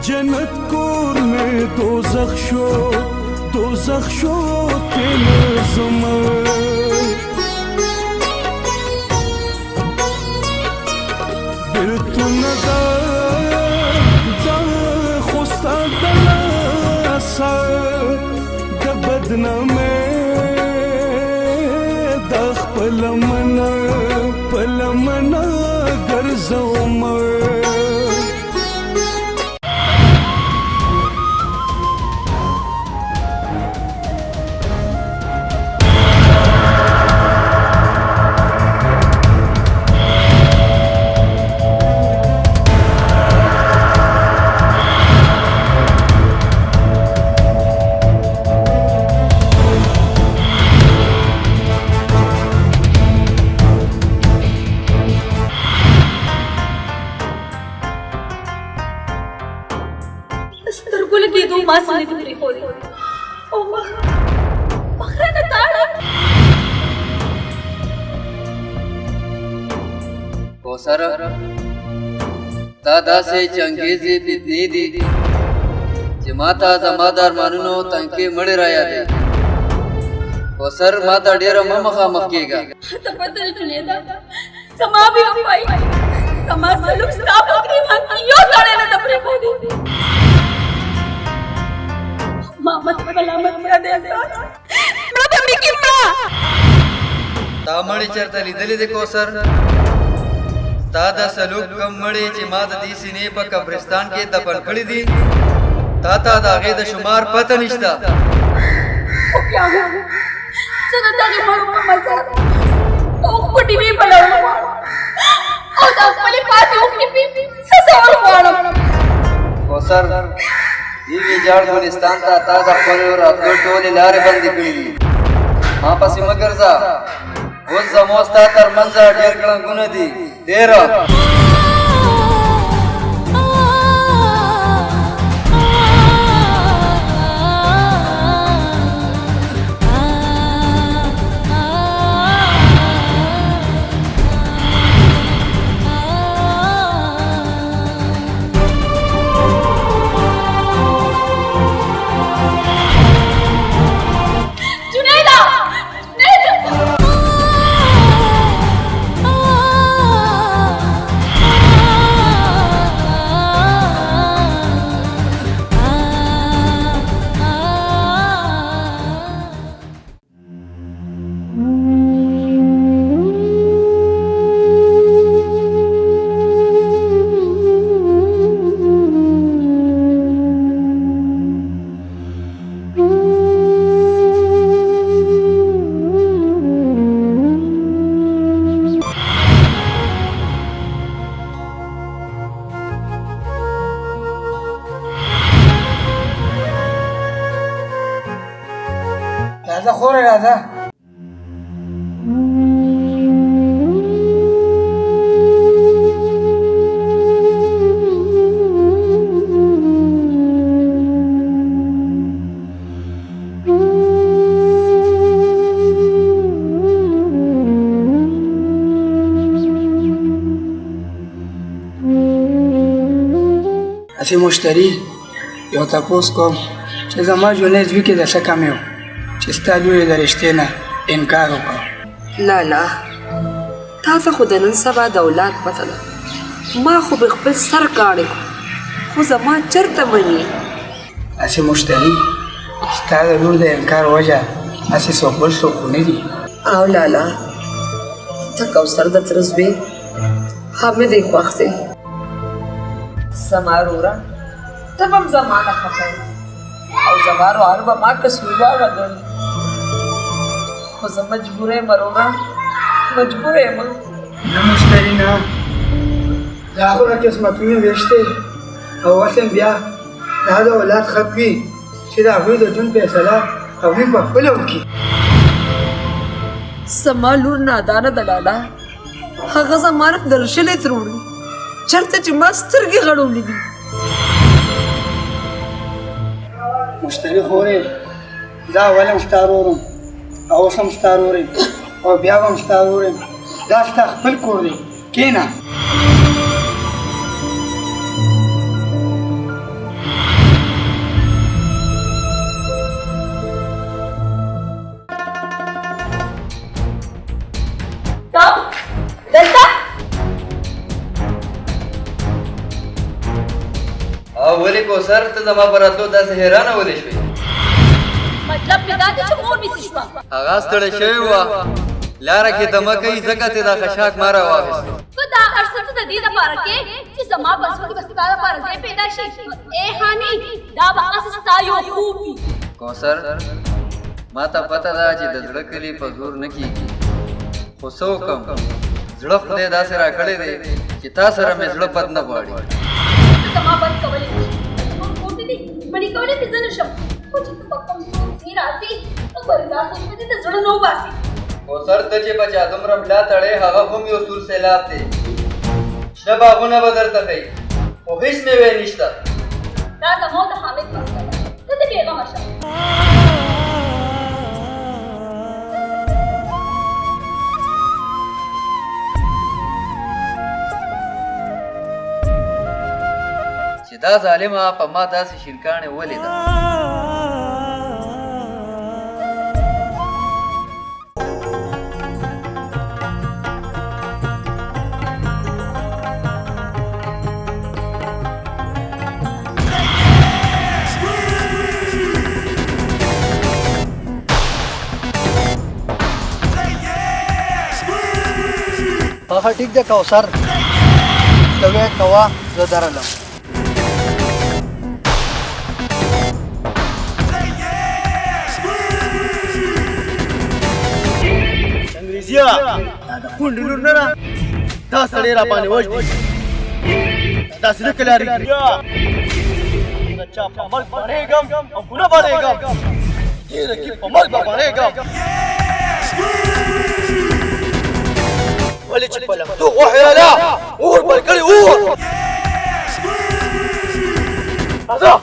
जन्नत कौर में दोज़ख शो तेरे ज़ुमर बिल्तुन दा खुस्ता दलासा द बदनामे दख पलमना गर्ज़ोमर कोसर दादा से चंगेजी बितनी दी जमाता जमादार मानुनो तंके मड़े राया दे कोसर माता डेरा ममखा मक्केगा तपतल चुनेदा समा भी हो पाई समा सलुक स्टाफ अपनी मन की यो ताड़े ने तपरे को दी मामत मलामत कर दे बड़ा तम्बी की मां तामड़ी चरतली दली दे कोसर दादा सलूक कम मड़े चे माद दी सीने पर कब्रिस्तान के दफन खड़ी दी ताता दागे द शुमार पता निश्ता ओ क्या हो सुनो तारे मारो मजा ओ कुटी भी बड़ा ओ दा पले पाते ओ की ससोर वाला कोसर ये जाड़ गुलिस्तान ता ताजा पले और टोले लारे बंदी कड़ी दी मां पसी मगर जा वो जमोस्ता तर मंजा डेर कण गुन दी तेरा राजा खोर है राजा ऐसे मुश्तरी यो तपोस को जमा जुनेज भी के जैसा काम हो चिस्ता लुए दरिश्ते ना इनकार होगा لا تاسو خو د نن سبا د اولاد پته ده ما خو به خپل سر کاڼې خو زما چرته مني ऐसे मुश्तरी चिस्ता लुए द इनकार वजह ऐसे सोबल सोकुने दी او لالا ته کوثر د ترزبې حامد یې خوښ دی سمارورا ته به هم زمانه خفه او زمارو هر به ما قصورواره ګڼي خو زه مجبوره یم وروره مجبوره یم نه مشتری نه د هغو نه قسمتونه ویشتې او وسم بیا د هغه اولاد ښه کړي چې د هغوی د ژوند فیصله هغوی په خپله وکړي زما لور نادانه ده لالا هغه زما نه درشلې تروړي چېرته چې ما سترګې غړولې دي مشتری خورې دا اول هم ستا ورور یم او اوس هم ستا ورور یم او بیا به هم ستا ورور یم دا ستا خپل کور دی کښېنه او ولې کوثر ته زما په راتلو داسې حیرانه ولې شوې؟ مطلب مې دا دی چې مور مې شوه. هغه ستړې شوې وه، لاره کې دمه کوي ځکه تې دا خشاک ما راواخیست. ته دا هر څه ته د دې لپاره کې چې زما په زړه کې بس ستا لپاره ځای پیدا شي. ای هاني دا به هسې ستا یو خوب وي. کوثر ما ته پته ده چې د زړه کلي په زور نه کېږي، خو څه وکړم، زړه خدای داسې راکړی دی چې تا سره مې زړه بد نه غواړي. زما بند کولی شي زما کور دې دی منې کولی دې زه نه شم، خو چې ته په کوم ځای راځې خبرې دا سوچ مې دې د زړه نه وباسي. کوثر ته چې په چا دومره ملا تړې هغه هم یو سور سیلاب دی. شنه باغونه به درته ښیي خو هېڅ مېوې نشته. دا زما د حامد مسله ده، ته دې بېغمه شه. چې دا ظالمه په ما داسې شینکاڼې ولې ده؟ هغه ټیک ده کوثر، ته وې کوه زه درلم. انګریزیا دا د کونډې لور نه ده، دا سړی را باندې وژني، داسې نه کلاري د چا په مرګ باندېږم او ګناه باندېږم، دې رقیب په مرګ به باندېږم. ولې چې په لمدو وحیاله اور بل کړي اور راځه.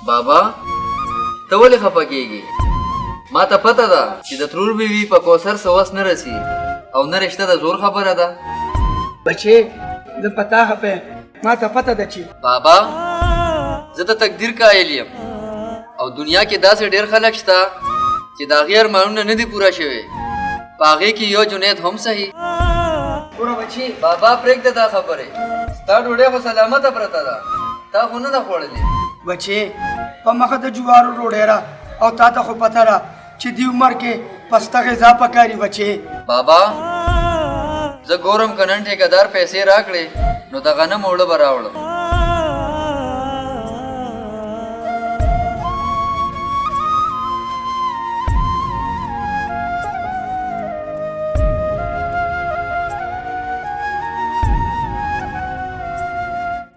بابا ته ولې خفه کېږې؟ ما ته پته ده چې د ترور بیوي په کوثر څه وس نه رسي او نه رشته د زور خبره ده. بچې زه پتا خفه ما ته پته ده چې بابا زه د تقدیر قایل یم او دنیا کې داسې ډېر خلک شته چې د هغې ارمانونه نه دي پوره شوي، په هغې کې یو جنید هم صحیح. ګوره بچې بابا پرېږده دا خبرې، ستا ډوډۍ خو سلامته پرته ده، تا خو نه ده خوړلې. بچې په مخه د جوارو ډوډۍ را او تا ته خو پته ده چې دې عمر کې پسته غذا پکاري. بچې بابا زه ګورم که نن ټیکهدار پیسې راکړې نو د غنم اوړه به راوړم.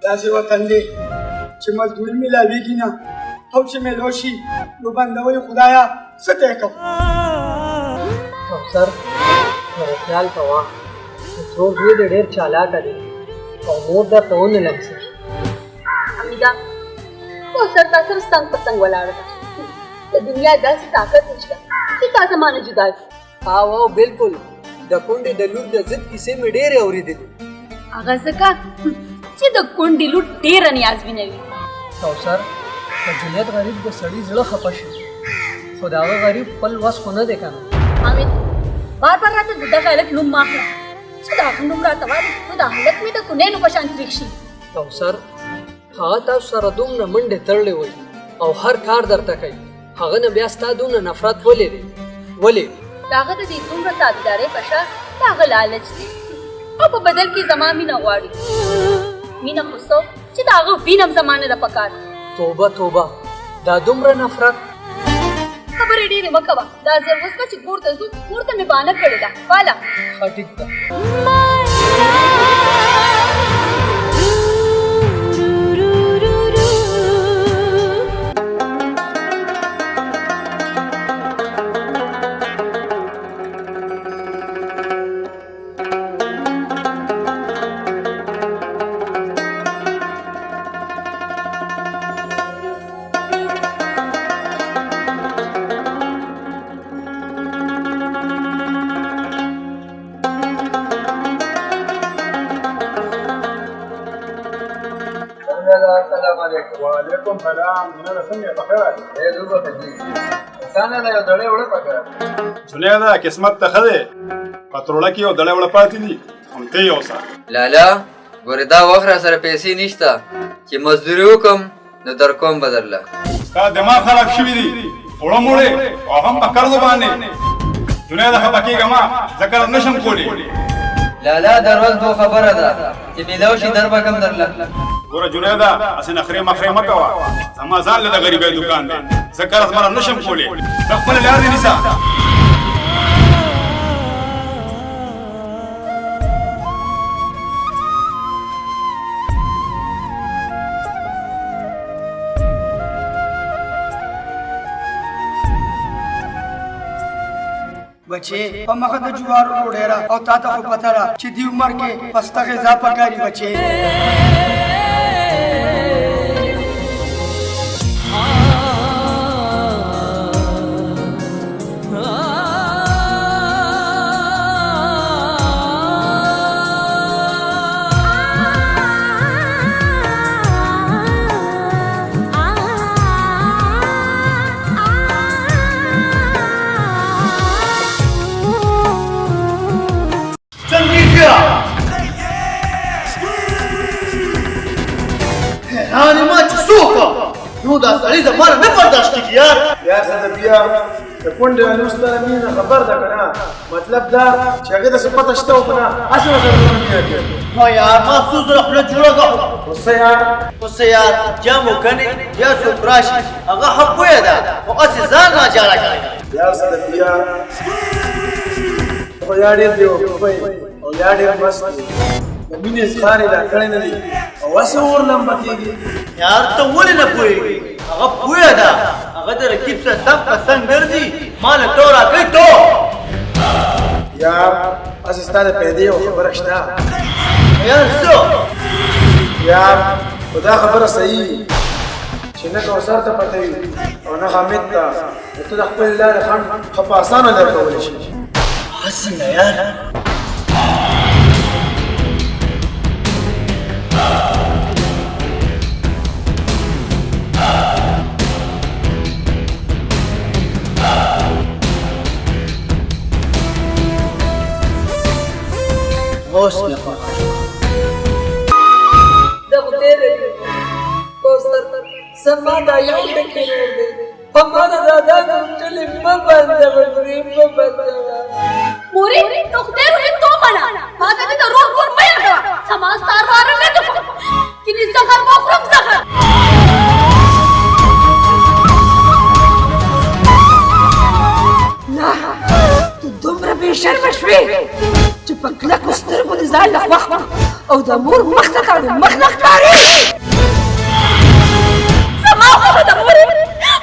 داسې وطن دی چې مزدوري میلاویږي نه او چې میلو شي نو بندوي خدایا څه ته کوم. کوثر نو خیال کوه چې څوک دې ډېر چالاکه دی او مور درته ونه لمسي. حمیده کوثر تا سره څنګ په څنګ ولاړه ده، د دنیا داسې طاقت نشته چې تا زما نه جدا کړي. او بالکل د کونډې د لور د ضد کیسې مې ډېرې اورېدلې. هغه ځکه چې د کونډې لور ډېره نیازبینه وي. کوثر د جنید غریب د سړي زړه خفه شي، خو د هغه غریب خپل وس خو نه دی که نه. حامد بار بار راته د دغه هلک نوم مه اخله، چې د هغه نوم راته وایي نو د هلک مې د کونینو په شان تریخ شي. کوثر هغه تاسو سره دومره منډې تړلې وي او هر کار درته کوي، هغه نه بیا ستا دونه نفرت ولې دی؟ ولې؟ د هغه د دې دومره تابعدارۍ په شا د هغه لالچ دی او په بدل کې زما مینه غواړي. مینه خو څه چې د هغه وینم زما نه ده پکار. توبه توبه دا دومره نفرت. خبرې ډېرې مه کوه، دا ځل اوس به چې کور ته ځو کور ته مې بانه کړې ده. واله ښه ټیک ده. وعليكم سلام جنازه څنګه په خیر اے دوبه پدې ځان له یو ډړې وړه پکړه جنازه قسمت ته خده پتروله کې یو دړې وړه پاتې دي هم ته یو سره لالا ګوره دا وخت را سره پیسې نشته چې مزدوري وکم نو در کوم بدله ستا دماغ خراب شوی دی وړه موړې او هم په قرض باندې جنازه خپه کېږه ما ذکر نشم کولی لالا دروازه دو خبره ده چې ملاو شي در به کم درله ګوره جنازه اسې نخرې مخرې مه کوه زما ځان له د غریبۍ دکان دی ذکر زمره نشم کولی د خپله لار دې نیسه بچې په مخه د جوارو ډوډۍ را او تا ته خو پته ده چې دې عمر کې پسته غذا پکاري بچې حیران ما چې څوک نو دا سړی زمانه نه برداشت کېږي یار یا ساده بیا د کونډې والو ستاره مینه خبر ده که نه مطلب دا چې هغې داسې پته شته او که نه هسې ورسره مینه کوي نو یار ما څو زره خوله جوړه کړه غصه یار اوس یار جام وکنې یا څوک راشي هغه ښه پوهه ده خو هسې ځان ناجاره کوي یا ساده بیا خو یا ډېر دی وقوفی او یا ډېر مست دی د مینې اظهار یې لا کړی نه دی او هسې اور لمبه کېږي یار ته ولې نه پوهېږي هغه پوهه ده هغه د رقیب سره سم په سنګ ګرځي ما له تو راکوي تو یار هسې ستا د پیدې یو خبره شته یار څه یار خو دا خبره صحیح چې نه کوثر ته پته وي او نه حامد ته نو ته د خپلې لارې خنډ ښه په اسانه درکولی شي هسې نه یار اوس مې خوښ د خدای رحم کوثر زما دا یو ټکی نور دی په ما د دادا ګوتلې مه بندوه مه بندوه مورې ته خدای روی تو مړه ما ته دې د روح کور مه یادوه زما ستا رواره نه ده کینې زهر به وخورم زهر نه ته دومره بې شرمه شوې چې په کلکو سترګو دې ځان له خوښ او د مور مخ ته تا د مخ نه ښکاري زما خوښه ده مورې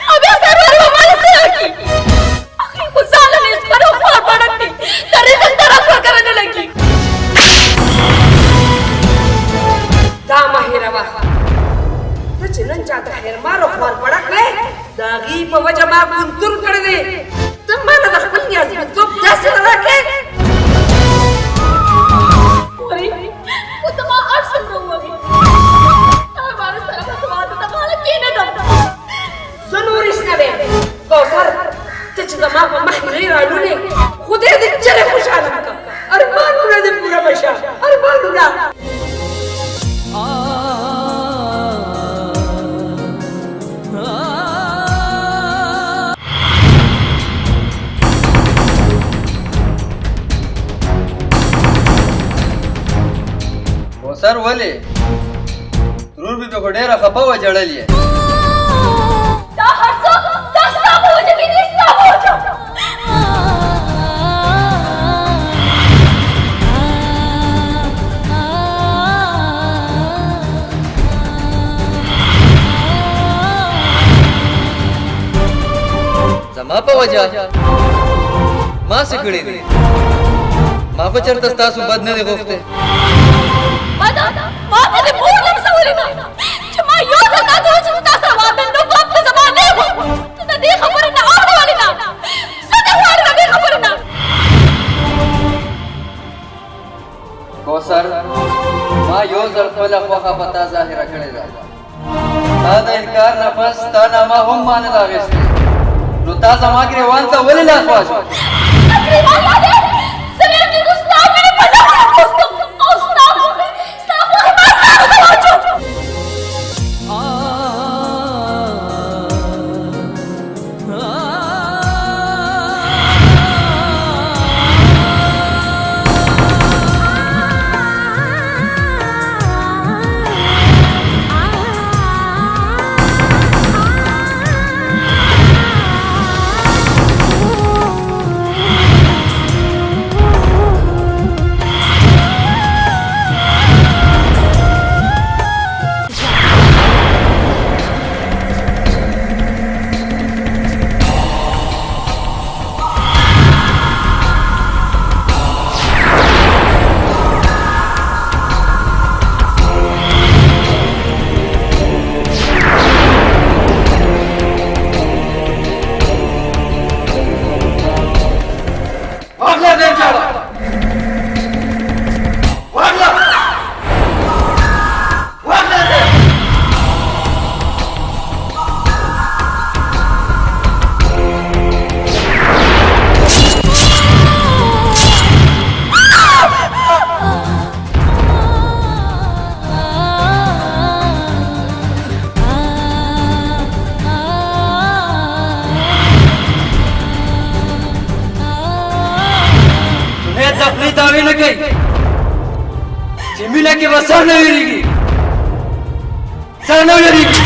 او بیا ستا رواره به ماله څه راکړي اخري خو ظالم یې سپر او خوار بڼک دی د رزق طرف را کره نه لګي دا مه هېروه ته چې نن چاته خیرمار او خوار بڼک وې د هغې په وجه ما ګونتور کړی دی ته ماته د خپل نیازمنتوب داسې نه راکړې مورې خو ته ما هر څومره ووهې ماره سره به زما د دماغه کښېنېدم زه نور هېڅ نه ویم کوثر ته چې زما په مخ کې رالولې خدای دې چېرې خوشحاله کړه ارمانونه دې پوره بشه ارمانونه کوثر ولې ترور بي په خو ډېره خفه وه ژړل یې دا هر څه دا ستا په وجه کې دي ستا په وجه زما په وجه ما څه کړي دي ما خو چېرته ستاسو بد نه دی غوښتی ما ته دې مور لمسولې ده چې ما یو ځل تا ته وویل چې ستا سره واده نو کوم ته زما نه وه ته د دې خبرې نه اورې ولې نه څه دې غواړې د دې خبرې نه کوثر ما یو ځل خپله خوښه په تا ظاهره کړې ده تا دا انکار نه پس تا نامه هم ما نه ده اخیستې نو تا زما ګریوان ته ولې لاس واچوه ګریوان یادې زه ویل کېږم ستا مینې په نه راوستم او ستا موخې ما ځانو ته واچوم دعوی نه کوي چې مینه کې به سر نه ویریږي سر نه ویریږي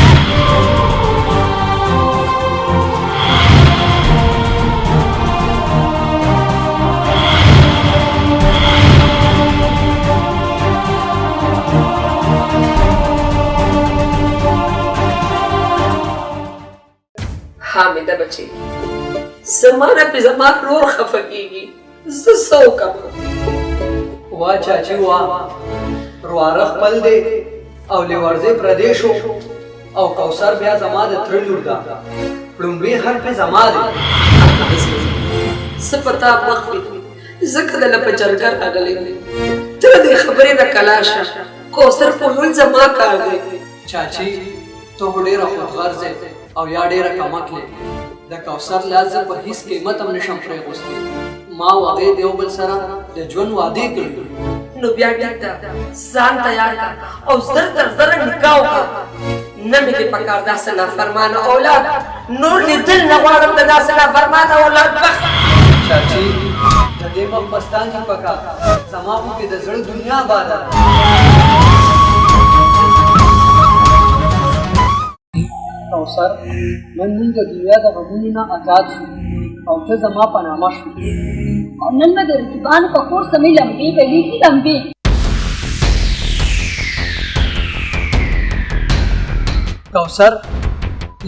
حامده بچی زمانه په زمان نور خفه کېږي زه څه وکړم وا چاچی وا رواره خپل دی او لیورځې پردی شو او کوثر بیا زما د تره لور ده لومړی حرف زما دی څه په تا مخ وي ځکه دله په جرګه راغلی ته د دې خبرې نه کلا شه کوثر پوهول زما کار دی چاچی ته خو ډېره خودغرض او یا ډېره کمکلې د کوثر لاس زه په هېڅ قیمت هم نشم پرېغوستی ما او هغې د یو بل سره د ژوند وعدې کړي نو بیا ټیک ده ځان تیار کړه او زر تر زره نکاح وکړه نه مې دې پکار داسې نافرمانه اولاد نور لیدل نه غواړم د داسې نافرمانه اولاد بخت چاچی د دې مخ بستان دي پکار زما خو کې د زړه دنیا باده کوثر نن موږ د دنیا د غمونو نه آزاد شو او ته زما په نامه شو او نن مې د رقیبانو په کور سمې لمبې بلیږي لمبې کوثر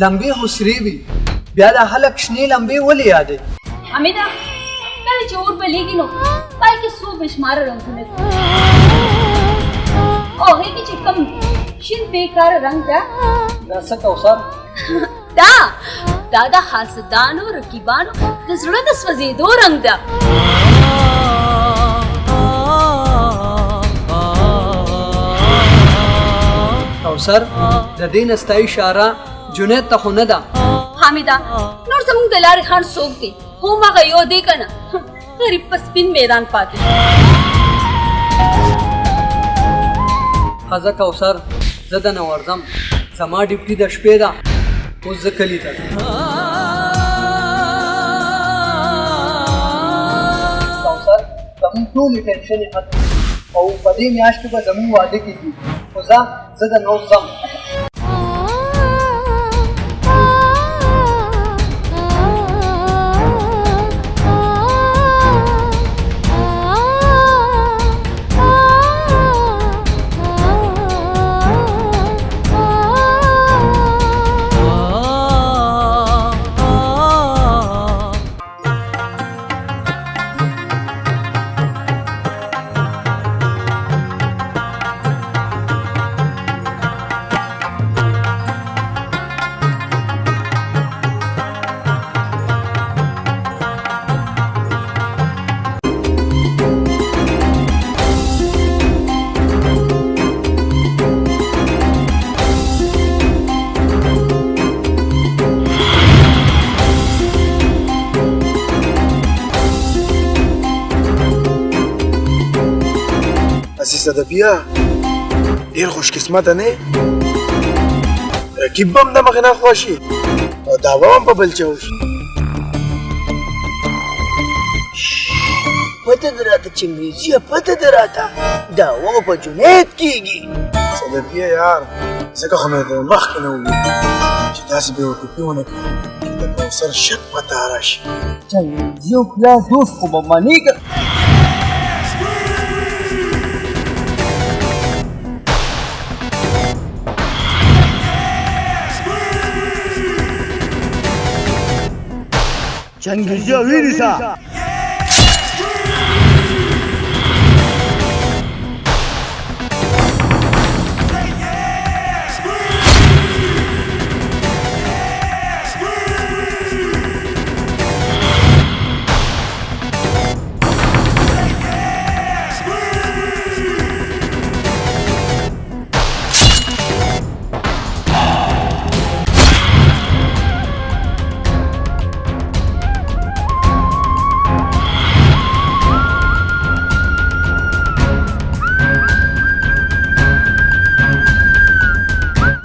لمبې خو سرې وي بیا دا هلک شنې لمبې ولې یادې حمیده کله چې اور بلیږي نو پای کې څو بېشماره رنګونه دي او هغې کې چې کوم شین بېکاره رنګ ده دا څه کوثر دا د حاسدانو رقیبانو د زړه د سوځېدو رنګ ده کوثر د دې نه ستا اشاره جنید ته خو نه ده حامده نور زموږ د لارې خان څوک دی هماغه یو دی که نه غریب په سپین میدان پاتې ښځه کوثر زه دنه ورځم زما ډیوټي د شپې ده اوس زه کلي ته کوثر زموږ ټولې ټینشنې ختم او په دې میاشت کې به زموږ واده کېږي خو زه د نو ځم ستا د بیا ډېر خوش قسمته نه رقیب به هم د مخې نه خوشي او دعوا هم په بل چا وشي پته در راته چنګریزیه پته در راته دعوا په جنید کېږي سلفیه یار ځکه خو مې د مخکې نه وویل چې داسې بې وقوفي ونه کړو چې د کوثر شک پته راشي چنګریزیو پلار دوست خو به منېږه چنګیزیا ویریسا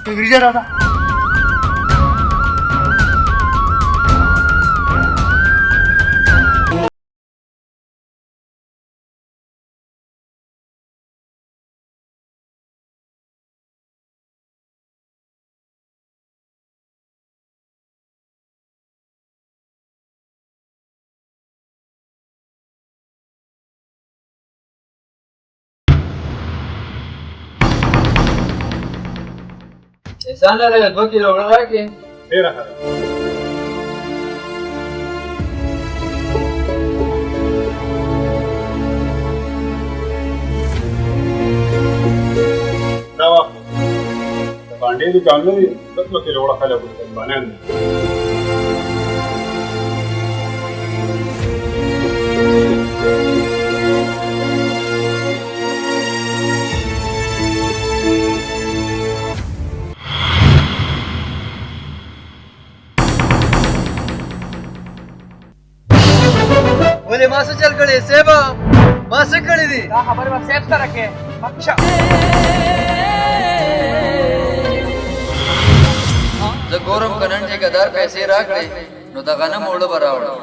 چنګیزیا راځه احسان لري 2 کیلو وړه راکې ډېره ښه دا واخله د باندې دوکان نه دي 2 کیلو وړه خلک قربانیان دي ولې ما څه چل کړی صاحب ما څه کړی دي دا خبره به صاحب سره کې مکشه زه ګورم که نن ټیکهدار پیسې راکړې نو د غنم اوړه به راوړم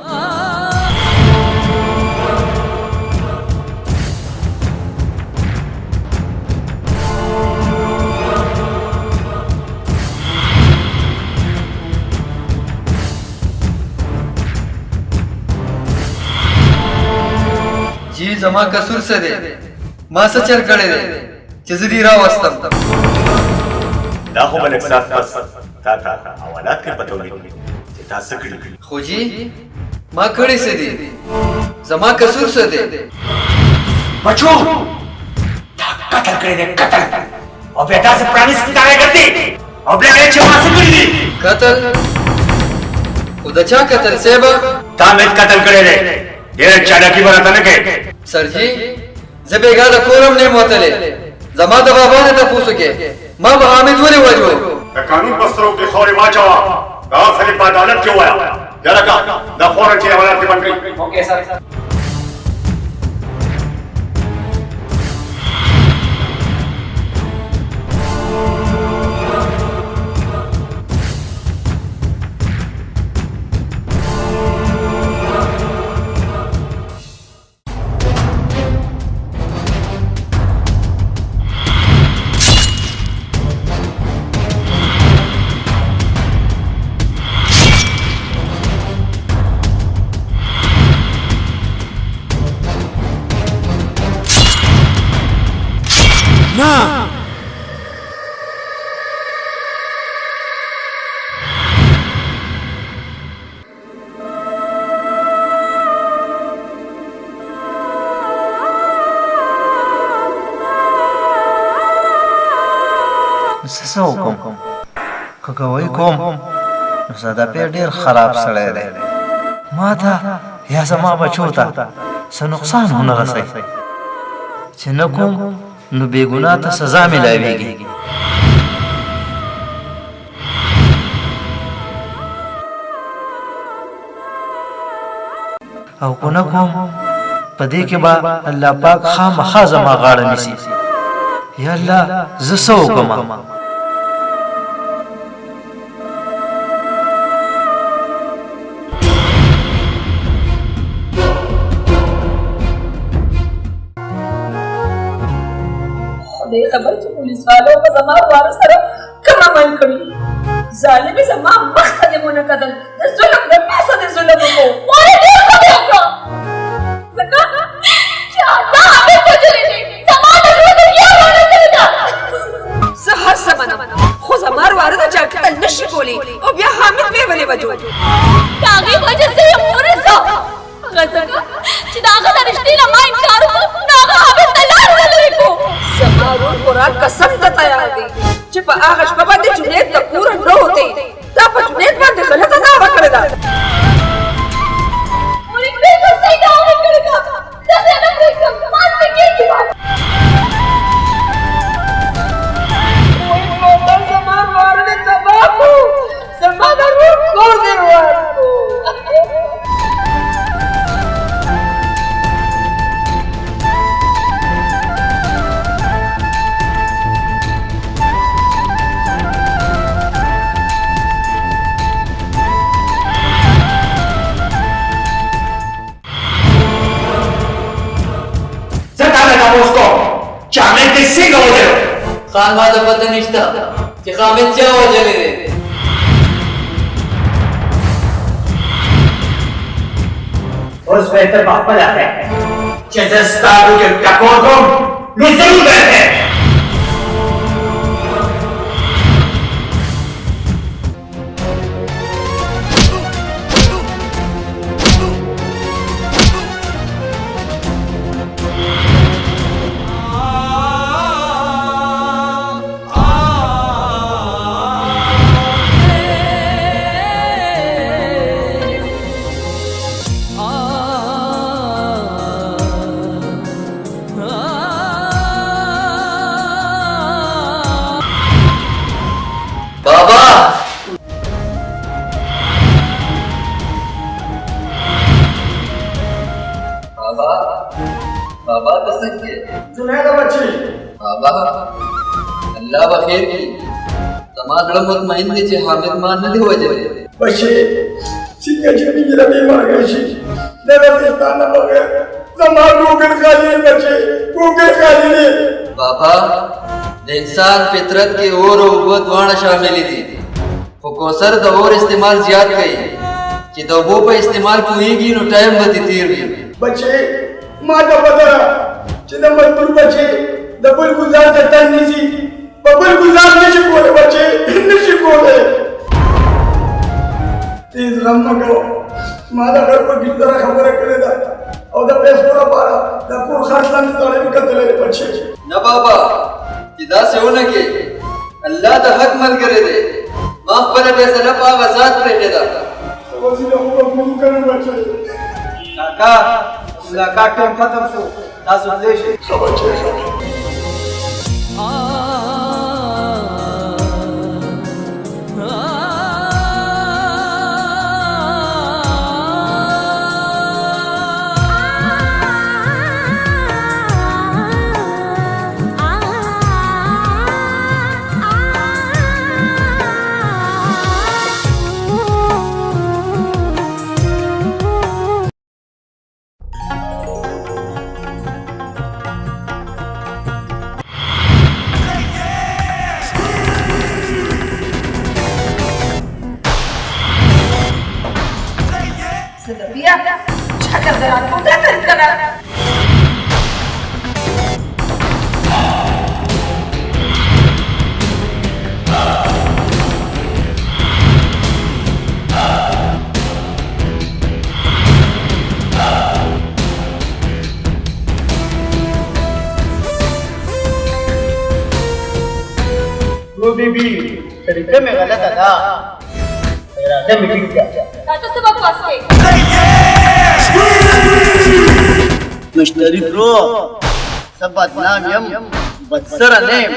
جی زما قصور څه دی ما څه چل کړی دی چې زه دې راوستم دا خو ملک صاحب بس تا حوالات کې پته ولګي چې تا څه کړي خو جی ما کړی څه دي زما قصور څه دی بچو تا قتل کړی دی قتل او بیا تاسو پرانیس کی دعوی ګرځي او بیا یې چې ما څه کړی دي قتل خو د چا قتل صاحب تا مې قتل کړی دی ډېر چالاکي ورته نه کوي سر جی زه بېګا د کورم نه موتلې زما د بابا نه تپوسو کې ما به حامد ولې وژو د قانون په سترګو کې خاورې واچوه دا خلک په عدالت کې ووایه جرګه دا فوراً چې حوالات کې بند کړي اوکې سر څه وکم که کوي کوم نو زدا پیر ډیر خراب سړی دی ما ته یا زما بچو ته څه نقصان ونه رسي چې نه کوم نو بې ګناه ته سزا ملاویږي او کو نه کوم په دې کې به الله پاک خامخا زما غاړه نیسي یا الله زه څه وکړم؟ خدای خبر چې پولیس والو په زما وارث سره کوم عمل کړی. ظالمې زما مخ ته دې مونه کتل، د ظلم د پاسه دې ظلم وکړو. مورې ډېر ښه دې وکړه ځکه چې تا هغې وژلې دي، زما د زړه دنیا ورانه کړې ده. زه هر څه منم، خو زما وارث چا قتل نشي کولی او بیا حامد مې ولې وژو؟ د هغې وجه زه یم وارثه، هغه ځکه چې د هغه د رښتې نه ما انکار وکړ، نو هغه حامد ته لار نه لرې کړو. زما ورور خوراک قسم ته تیار دی چې په هغه شپه باندې جنید ته پوره نه وتی. تا په جنید باندې غلطه دعوه کړې ده. مورې بالکل صحیح دعوه کړې ده، داسې نه پرېږدم، ما څه کېږي زما ورور دې تباه کړو، زما د ورور کور دې وران کړو. خان ما ته پته نشته چې حامد چا وژلی دی. اوس به ته پخپله کې چې زه ستا وجود ټکور کوم نو ضرور به बाबा कसं के जुनैद बच्ची बाबा अल्लाह बखैर की तमाम मुतमईन दे जे हामिद मान न वजह बच्ची सिंह जनी मेरा बीमार गई मेरा पिता न बगे तमाम गूगल खाली बच्चे गूगल खाली बाबा इंसान फितरत की और उबत वाण शामिल थी फकोसर द और इस्तेमाल ज्यादा कई कि दबो पे इस्तेमाल हुईगी नो टाइम बती तीर भी बच्चे माता बदरा चिन्ह मजबूर बच्चे डबल गुजार करता नहीं बबल गुजार नहीं बोले बच्चे नहीं बोले तेज रम मगो माता घर पर गिरता खबर करेगा और द पेस पूरा पारा द पूरा खासलान तोड़े भी करते ले बच्चे न बाबा किदा से होने के अल्लाह द हक मन करे दे माफ पर फैसला पा वजात पे केदा वसी द हुकुम करन बच्चे काका मुलाकात टाइम खत्म शो तासु देश सब अच्छे वो बीबी तरीके में गलत था इरादे में ठीक था तो सब बकवास है مشتری برو سبت نام یم بدسر نیم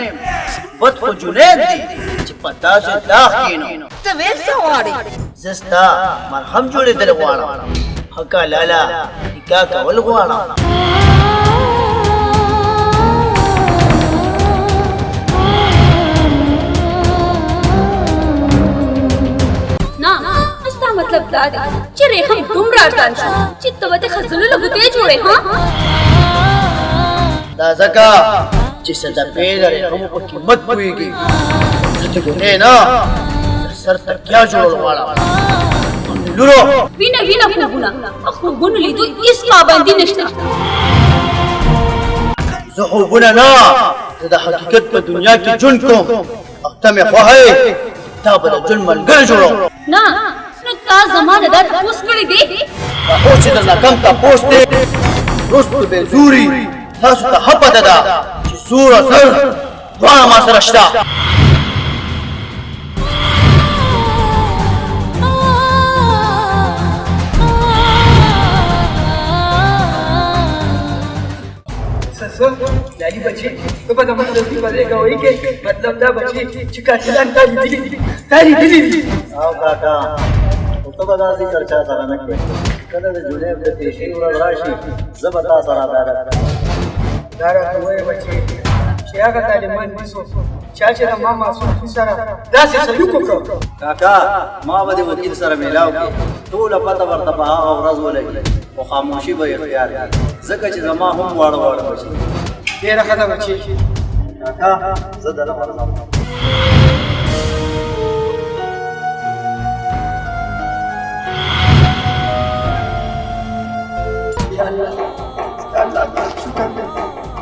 بد خو جنید دی چې پتا سو داخ کینو ته ویل څه غواړې؟ زستا مرهم جوړېدل غواړم حقا لالا نکاح کول غواړم دا دی چې ریحم دومره ارزان شو چې ته به د ښځلو له ګوتې جوړې ها دا ځکه چې صدقې د ریحمو په قیمت پوهېږي زه د ګنې نه د سر تکیا جوړول غواړم لورو وینه وینه خوبونه خوبونو لیدو هېڅ پابندي نشته زه خوبونه نه زه د حقیقت په دنیا کې ژوند کوم او ته مې خوښوې تا به د ژوند ملګری جوړوم نه نو تا زما نه دا تپوس کړی دی دا اوس چې درنه کم تپوس دی وروستو بې زوري تاسو ته ښه پته ده چې زور او زر دواړه ما سره شته लाली बच्ची तो पता मतलब की बातें गवाही के मतलब ना बच्ची चिकाचिलान तारी दिली او کاکا او ته به داسې چرچا سره نه کوې کله د جنیب د پیشې ورځ راشي زه به تا سره عدالت کوم دا راته وایي بچی چې هغه طالبان نیسو چا چې د ما معصوم سره داسې سلوک وکړو کاکا ما به د وکیل سره میلاو کړي ټوله پته ورته په هغه ورځ ولګي خو خاموشي به اختیار کړي ځکه چې زما هم واړه واړه بچي ډېره ښه ده بچی کاکا زه دلته ورځم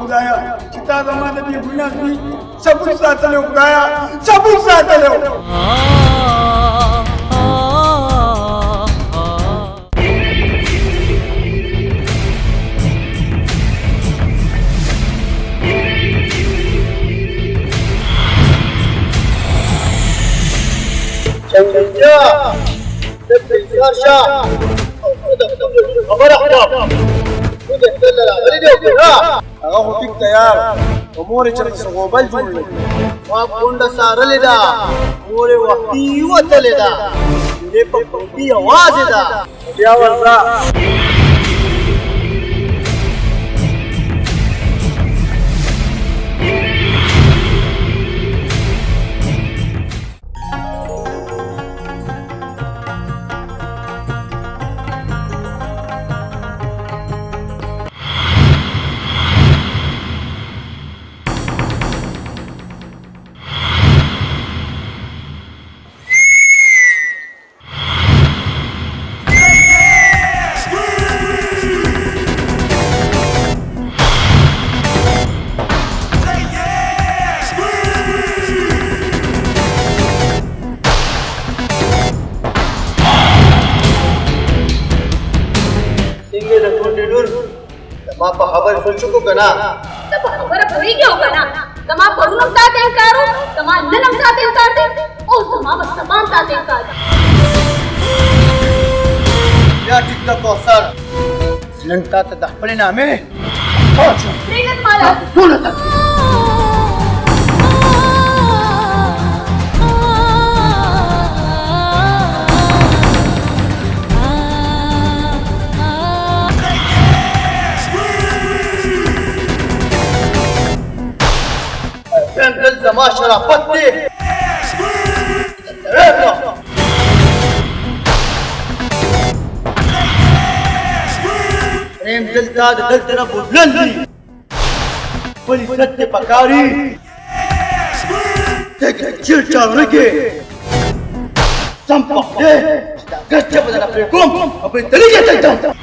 خدایا چې تا زما د بې ګناه زوی ثبوت ساتلی خدایا ثبوت ساتلی چنګلجا د پیسار شاه او د خبره خلاف خو د سره راغلي دی هغه خو ټیک تیار او مور یې چېرته څه غوبل جوړوي ما کونډه سارلې ده مور یې وختي وتلې ده دې په کوټي اواز ده بیا ورځه ما په خبر سوچو کو کنا ته په خبره پوهېږې او که نه زما پرون هم تاته انکار و زما نن هم تاته انکار دی او زما به سبا هم تاته انکار دی بیا ټیک ده کوثر نن تا ته د خپلې نامې پرېږده مالا ټوله ته دل زما شرافت دی پریم دل تا د دلته نه بوتلن دي خپل عزت دې پکاري دغه چیل چاونه کې سم پخته چې دا ګس چې بدله پرې کوم او په تلیجه ته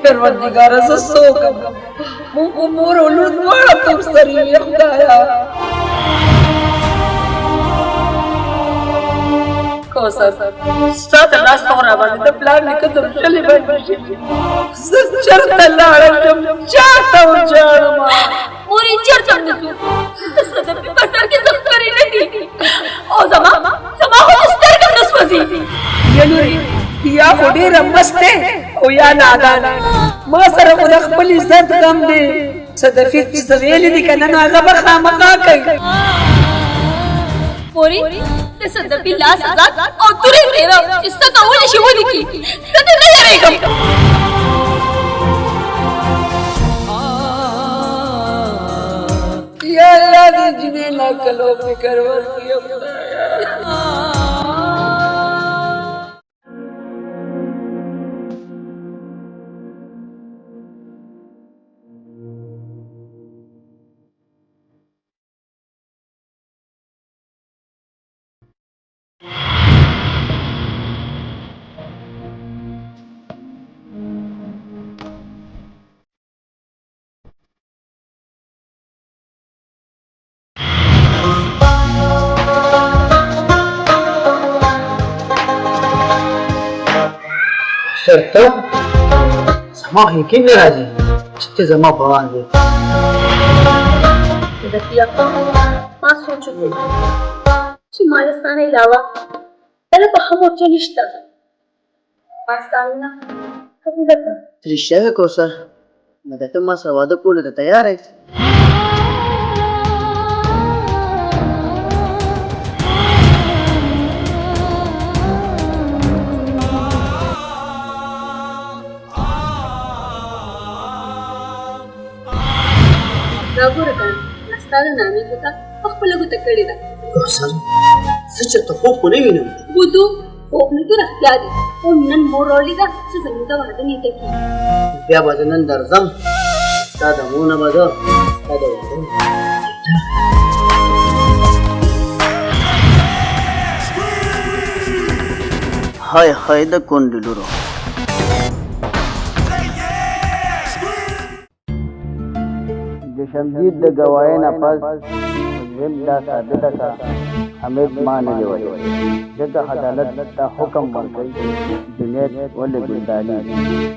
پروردگار زه څوک یم مونږ خو مور او لور دواړه تور سري وي خدایه کوثر ستا د لاس په راباندې د پلار نیکه درشلې باندې شي زه چېرته لاړه شم چاته وژاړم مورې چېرته نه ځو د صدفې په سر کې زخم کړی نه دي او زما خو سترګې نه سوځي یا لورې یا خو ډېره مست دی او یا نادان ما سره خو د خپل عزت غم دی صدفې چې څه ویلي دي که نه نو هغه به خامخا کوي مورې د صدفې لاس آزاد او تورې تېره چې څه کولی شي ولیکي زه دې نه یېرېږم یا الله دې جنې نقل او فکر ورکړي خدایه شرطه زما یقین نه راځي چې ته زما په وړاندې صدفې اپا ما سوچ وکړ چې ما له ستا نه علاوه بله به هم ورته نشته ما ستا مینه قبوله کړه رښتیا وایې کوثر نو ته ما سره واده کولو ته تیار یې دا ګوره کنه ما ستا د نامې ګوته په خپله ګوته کړې ده کوثر زه چېرته خوب خو نه وینم بودو خوب نه دي رښتیا دي او نن مور راولیده چې زموږ د واده نیټه کېږي بیا به زه نن درځم ستا د مور نه به زه ستا د واده های های د کونډې لورو شمشید د گواهی نه پس ژوند دا ثابته کړه حمید ما نه دی ویلی ځکه عدالت ته حکم ورکوي جنید ولې ګلداني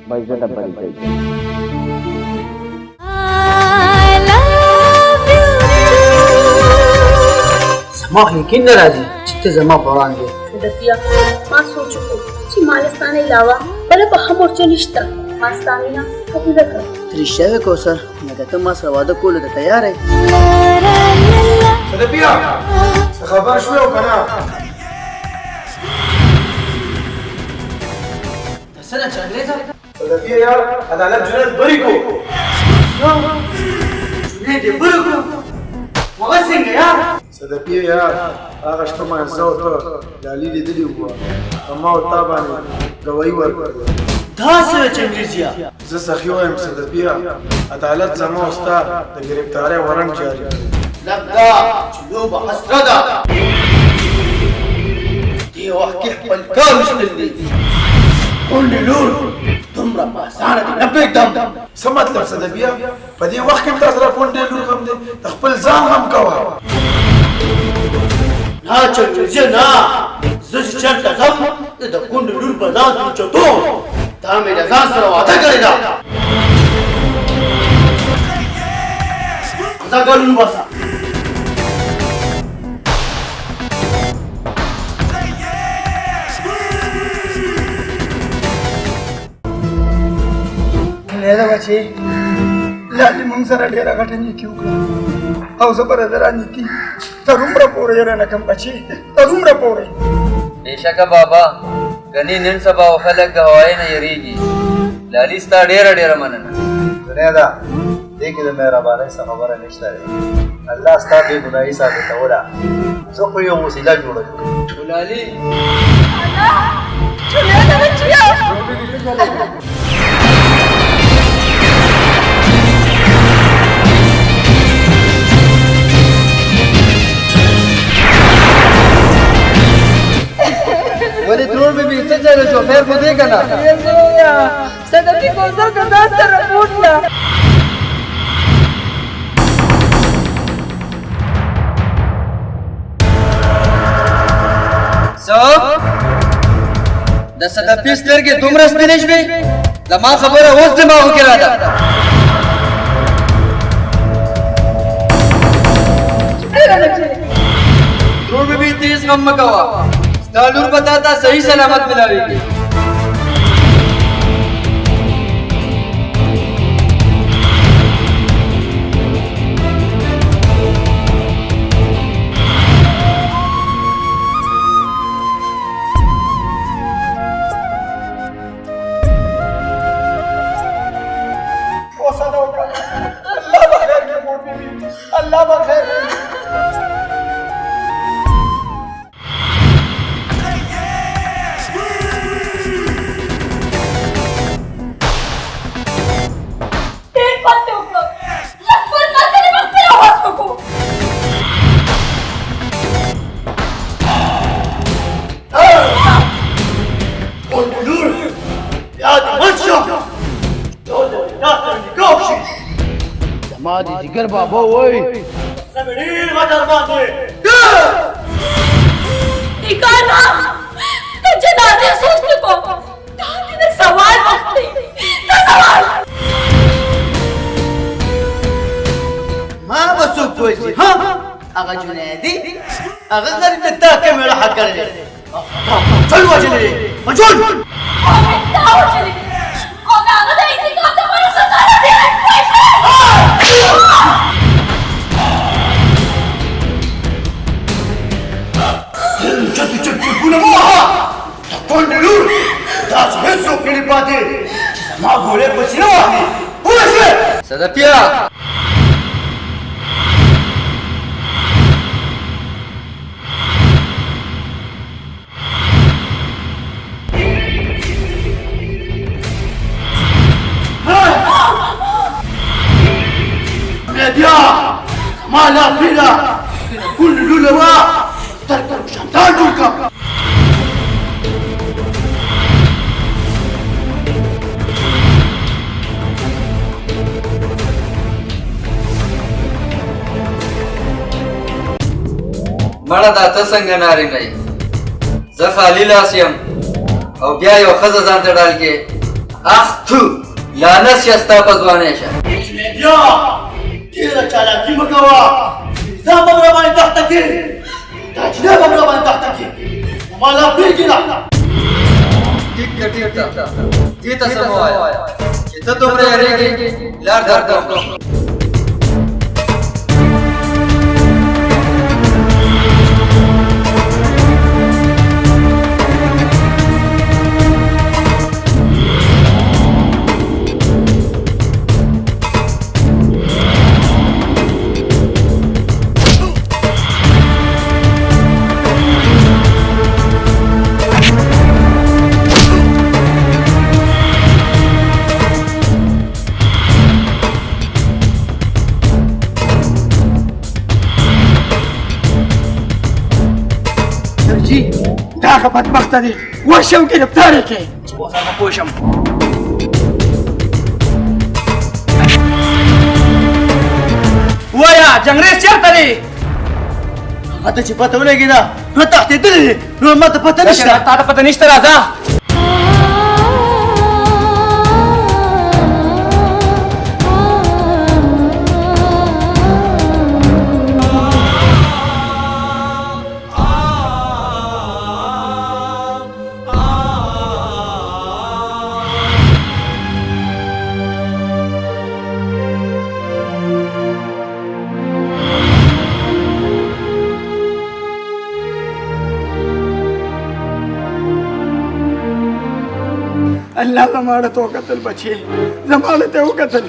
باعزته بری کوي زما یقین نه راځي چې ته زما په وړاندې صدفې ما سوچ وکړ چې ما له ستا نه علاوه بله به هم ورته نشته ما ستا مینه قبوله کړه رښتیا وایې کوثر نو ته ما سره واده کولو ته تیار یې صدفې څه خبر شوې او که نه څه نه چې انګرېزه صدفې یار عدالت جنید بری کو جنید یې بری کړو هغه څنګه یار صدفې یار هغه شپه ما زه او ته لالي لیدلې وه ما او تا باندې ګواهي ورکړه دا څه چې انګریزیا زه سخي وایم صدفې عدالت زما او ستا د ګرفتارۍ وارنټ جاري کړي لږه چې لوبه حسره ده دې وخت کې خپل کار وشتل دي کونډې لور دومره په اسانه دې نه پرېږدم څه مطلب صدفې په دې وخت کې هم تا سره کونډې لور غم دی د خپل ځان غم کوه نه چې انګریزي نه زه چې چېرته ځم د کونډې لور په ځان سوچتو دا مې د ځان سره واده کړې ده ځه ګلون باسه لیده بچې لالي موږ سره ډېره غټه نیکي وکړه او زه به رانه نیکي تر عمره پورې یې رانه کړم بچې تر عمره پورې بېشکه بابا ګنې نن سبا خلک ګواهۍ نه یېرېږي لالي ستا ډېره ډېره مننه جنیده دې کې د مهربانۍ څه خبره نشته دی الله ستا بې ګناهي ثابتوله زه خو یو وسیله جوړه کړم لالي جنیده بچیا ولې ترور مې څه چل شو خیر خو دې که نه صدفې کوثر که شونډه د صدفې سترګې دومره سپینې شوې زما خبره اوس دماغو کې راده ترور بیبي ته هېڅ غم مه کوه ستا لور به تا ته صحیح سلامت ملاویږي الله بخیر ډېر پاتې وکړه لږ پر ماته نه مخکې راواز وکړو ونور بیا دې مړ شه یو ځل تا سره نکاح وشي زما د جګر بابا وای زه مې ډېر وطن باندې نکاح نه د جنازې سوچ نه کوم دا د سوال وخت دی دا سوال ما به څوک پوهېږي ها هغه جنیدي هغه غریب د تا کمېړه حق کړی چل وجلې مجول حامد تا وچلې او د هغه د انتقام دپاره سزا نه دی چټونه مه وهه د کونډې لور داسې هېڅوک نه دي پاتې چې زما ګولۍ پسې نه واخلي پوه شوې صدفیه بیا زما لا پرېږده کونډې لور له وه سترګ ته روښانتان جوړ کړه مړه دا ته څنګه نارینه یې زه خالي لاس یم او بیا یو ښځه ځان ته ډال کې اخ تو لعنت شه ستا په ځوانۍ شه بیا ډېره چالاکي مه کوه ځان به مې راباندې تخته کړې دا جینۍ به مې راباندې تخته کړې زما لا پرېږده ټیک ده ټیک ده دې ته څه مه وایه چې ته دومره یېرېږې لار درکوم دا هغه بدبخته دی ورشه او ګرفتار یې کړئ چې اوس هغه پوه شم ووایه جنګریز چېرته دی هغه ته چې پته ولګېده نو تښتېدلی دی نو ما ته پته نشته تا ته پته نشته راځه الله زما ته وکتل بچې زما ته وکتل